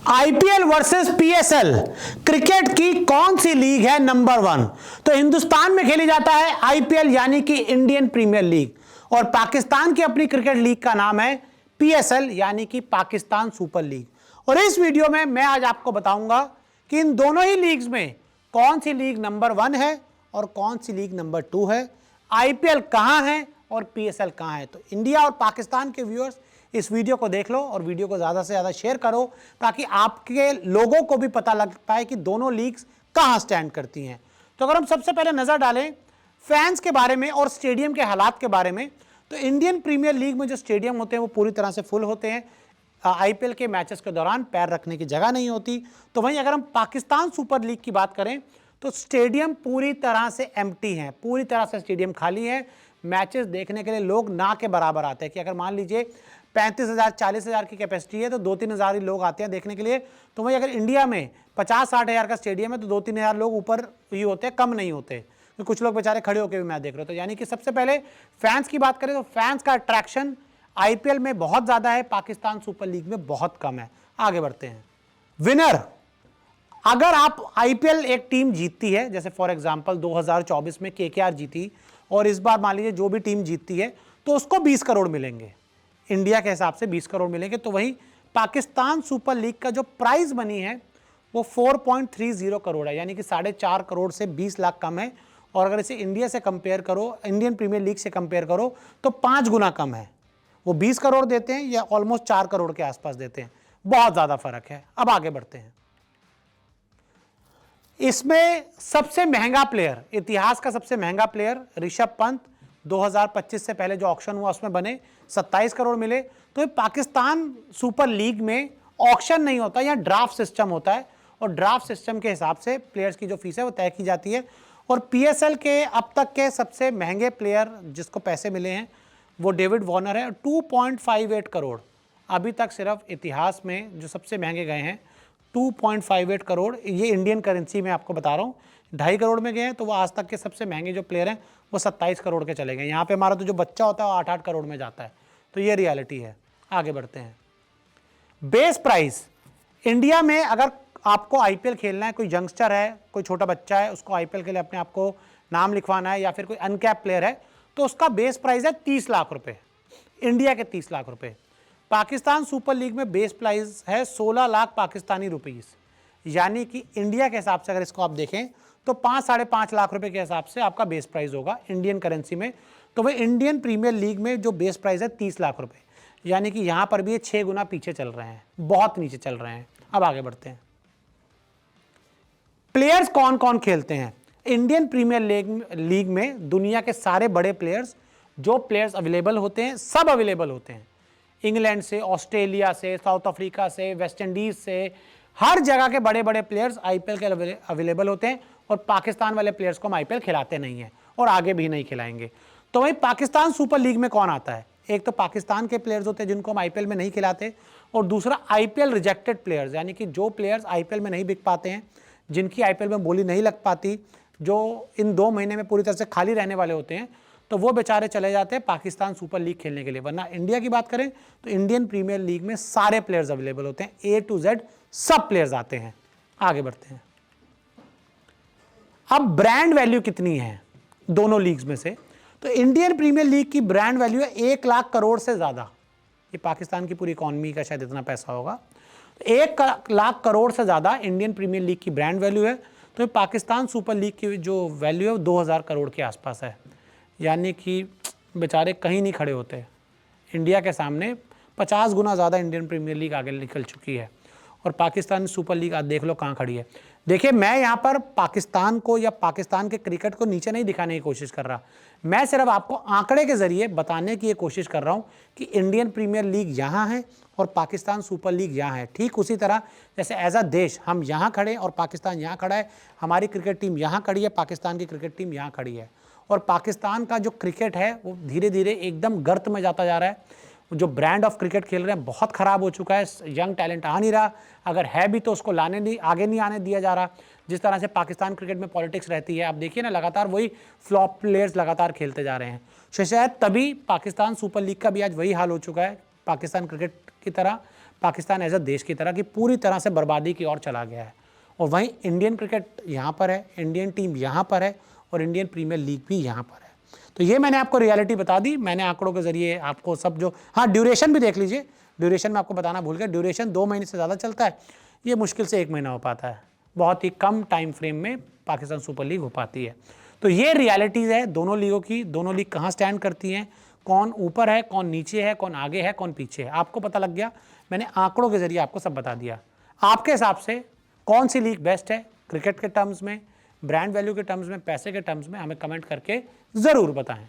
IPL versus PSL, cricket की कौन सी league है नंबर 1? तो हिंदुस्तान में खेली जाता है आईपीएल यानी कि इंडियन प्रीमियर लीग, और पाकिस्तान की अपनी क्रिकेट लीग का नाम है पीएसएल यानी कि पाकिस्तान सुपर लीग। और इस वीडियो में मैं आज आपको बताऊंगा कि इन दोनों ही लीग्स में कौन सी लीग नंबर 1 है और कौन सी लीग नंबर 2 है, आईपीएल कहां है और पीएसएल कहां है। तो इंडिया और पाकिस्तान के व्यूअर्स इस वीडियो को देख लो और वीडियो को ज़्यादा से ज़्यादा शेयर करो ताकि आपके लोगों को भी पता लग पाए कि दोनों लीग्स कहां स्टैंड करती हैं। तो अगर हम सबसे पहले नज़र डालें फैंस के बारे में और स्टेडियम के हालात के बारे में, तो इंडियन प्रीमियर लीग में जो स्टेडियम होते हैं वो पूरी तरह से फुल होते हैं। आईपीएल के मैचेस के दौरान पैर रखने की जगह नहीं होती। तो वहीं अगर हम पाकिस्तान सुपर लीग की बात करें तो स्टेडियम पूरी तरह से एम्प्टी हैं, पूरी तरह से स्टेडियम खाली है। मैचेस देखने के लिए लोग ना के बराबर आते हैं कि अगर मान लीजिए 35,000 40,000 की कैपेसिटी है तो 2-3 हज़ार ही लोग आते हैं देखने के लिए। तो वहीं अगर इंडिया में 50-60 हज़ार का स्टेडियम है तो 2-3 हज़ार लोग ऊपर ही होते हैं, कम नहीं होते, तो कुछ लोग बेचारे खड़े होकर भी मैच देख रहे हो। तो यानी कि सबसे पहले फैंस की बात करें तो फैंस का अट्रैक्शन आईपीएल में बहुत ज़्यादा है, पाकिस्तान सुपर लीग में बहुत कम है। आगे बढ़ते हैं। विनर, अगर आप आईपीएल एक टीम जीतती है, जैसे फॉर एग्जांपल 2024 में केकेआर जीती और इस बार मान लीजिए जो भी टीम जीतती है तो उसको 20 करोड़ मिलेंगे, इंडिया के हिसाब से 20 करोड़ मिलेंगे। तो वहीं पाकिस्तान सुपर लीग का जो प्राइज मनी है वो 4.30 करोड़ है, यानी कि 4.5 करोड़ से 20 लाख कम है। और अगर इसे इंडिया से कंपेयर करो, इंडियन प्रीमियर लीग से कंपेयर करो तो 5 गुना कम है। वो 20 करोड़ देते हैं या ऑलमोस्ट 4 करोड़ के आसपास देते हैं, बहुत ज्यादा फर्क है। अब आगे बढ़ते हैं। इसमें सबसे महंगा प्लेयर, इतिहास का सबसे महंगा प्लेयर ऋषभ पंत, 2025 से पहले जो ऑक्शन हुआ उसमें बने 27 करोड़ मिले। तो पाकिस्तान सुपर लीग में ऑक्शन नहीं होता, या ड्राफ्ट सिस्टम होता है, और ड्राफ्ट सिस्टम के हिसाब से प्लेयर्स की जो फीस है वो तय की जाती है। और पीएसएल के अब तक के सबसे महंगे प्लेयर जिसको पैसे मिले हैं वो डेविड वार्नर है, 2.58 करोड़। अभी तक सिर्फ इतिहास में जो सबसे महंगे गए हैं 2.58 करोड़, ये इंडियन करेंसी में आपको बता रहा हूँ, 2.5 करोड़ में गए हैं। तो वो आज तक के सबसे महंगे जो प्लेयर हैं वो 27 करोड़ के चले गए। यहाँ पे हमारा तो जो बच्चा होता है वो 8-8 करोड़ में जाता है। तो ये रियलिटी है। आगे बढ़ते हैं। बेस प्राइस, इंडिया में अगर आपको आईपीएल खेलना है, कोई यंगस्टर है, कोई छोटा बच्चा है, उसको आईपीएल के लिए अपने आप को नाम लिखवाना है, या फिर कोई अनकैप प्लेयर है, तो उसका बेस प्राइस है 30 लाख रुपए, इंडिया के 30 लाख रुपए। पाकिस्तान सुपर लीग में बेस प्राइस है 16 लाख पाकिस्तानी रुपीस, यानी कि इंडिया के हिसाब से अगर इसको आप देखें तो 5-5.5 लाख रुपए के हिसाब से आपका बेस प्राइस होगा इंडियन करेंसी में। तो वह इंडियन प्रीमियर लीग में जो बेस प्राइस है 30 लाख रुपए, यानी कि यहां पर भी ये 6 गुना पीछे चल रहे हैं, बहुत नीचे चल रहे हैं। अब आगे बढ़ते हैं। प्लेयर्स कौन कौन खेलते हैं इंडियन प्रीमियर लीग में? दुनिया के सारे बड़े प्लेयर्स, जो प्लेयर्स अवेलेबल होते हैं सब अवेलेबल होते हैं। इंग्लैंड से, ऑस्ट्रेलिया से, साउथ अफ्रीका से, वेस्ट इंडीज से, हर जगह के बड़े बड़े प्लेयर्स आईपीएल के अवेलेबल होते हैं। और पाकिस्तान वाले प्लेयर्स को हम आईपीएल खिलाते नहीं हैं और आगे भी नहीं खिलाएंगे। तो वही पाकिस्तान सुपर लीग में कौन आता है? एक तो पाकिस्तान के प्लेयर्स होते हैं जिनको हम आईपीएल में नहीं खिलाते, और दूसरा आईपीएल रिजेक्टेड प्लेयर्स, यानी कि जो प्लेयर्स आईपीएल में नहीं बिक पाते हैं, जिनकी आईपीएल में बोली नहीं लग पाती, जो इन 2 महीने में पूरी तरह से खाली रहने वाले होते हैं, तो वो बेचारे चले जाते हैं पाकिस्तान सुपर लीग खेलने के लिए। वरना इंडिया की बात करें तो इंडियन प्रीमियर लीग में सारे प्लेयर्स अवेलेबल होते हैं, A to Z सब प्लेयर्स आते हैं। आगे बढ़ते हैं। अब ब्रांड वैल्यू कितनी है दोनों लीग्स में से? तो इंडियन प्रीमियर लीग की ब्रांड वैल्यू है 1 लाख करोड़ से ज्यादा। ये पाकिस्तान की पूरी इकॉनमी का शायद इतना पैसा होगा। 1 लाख करोड़ से ज्यादा इंडियन प्रीमियर लीग की ब्रांड वैल्यू है। तो पाकिस्तान सुपर लीग की जो वैल्यू है वो 2000 करोड़ के आसपास है, यानी कि बेचारे कहीं नहीं खड़े होते। इंडिया के सामने 50 गुना ज़्यादा इंडियन प्रीमियर लीग आगे निकल चुकी है, और पाकिस्तान सुपर लीग आज देख लो कहाँ खड़ी है। देखिए, मैं यहाँ पर पाकिस्तान को या पाकिस्तान के क्रिकेट को नीचे नहीं दिखाने की कोशिश कर रहा, मैं सिर्फ आपको आंकड़े के जरिए बताने की ये कोशिश कर रहा हूँ कि इंडियन प्रीमियर लीग यहाँ है और पाकिस्तान सुपर लीग यहाँ है। ठीक उसी तरह जैसे एज अ देश हम यहाँ खड़े और पाकिस्तान यहाँ खड़ा है, हमारी क्रिकेट टीम यहाँ खड़ी है, पाकिस्तान की क्रिकेट टीम यहाँ खड़ी है। और पाकिस्तान का जो क्रिकेट है वो धीरे धीरे एकदम गर्त में जाता जा रहा है। जो ब्रांड ऑफ क्रिकेट खेल रहे हैं बहुत ख़राब हो चुका है, यंग टैलेंट आ नहीं रहा, अगर है भी तो उसको आगे नहीं आने दिया जा रहा। जिस तरह से पाकिस्तान क्रिकेट में पॉलिटिक्स रहती है, आप देखिए ना, लगातार वही फ्लॉप प्लेयर्स लगातार खेलते जा रहे हैं। शायद तभी पाकिस्तान सुपर लीग का भी आज वही हाल हो चुका है पाकिस्तान क्रिकेट की तरह। पाकिस्तान एज अ देश की तरह कि पूरी तरह से बर्बादी की ओर चला गया है। और वहीं इंडियन क्रिकेट यहाँ पर है, इंडियन टीम यहाँ पर है और इंडियन प्रीमियर लीग भी यहाँ पर है। तो ये मैंने आपको रियलिटी बता दी, मैंने आंकड़ों के जरिए आपको सब जो, हाँ ड्यूरेशन भी देख लीजिए, ड्यूरेशन में आपको बताना भूल गया, ड्यूरेशन 2 महीने से ज़्यादा चलता है, ये मुश्किल से 1 महीना हो पाता है, बहुत ही कम टाइम फ्रेम में पाकिस्तान सुपर लीग हो पाती है। तो ये रियलिटीज़ है दोनों लीगों की, दोनों लीग कहाँ स्टैंड करती हैं, कौन ऊपर है, कौन नीचे है, कौन आगे है, कौन पीछे है, आपको पता लग गया। मैंने आंकड़ों के जरिए आपको सब बता दिया। आपके हिसाब से कौन सी लीग बेस्ट है क्रिकेट के टर्म्स में, ब्रांड वैल्यू के टर्म्स में, पैसे के टर्म्स में, हमें कमेंट करके ज़रूर बताएं।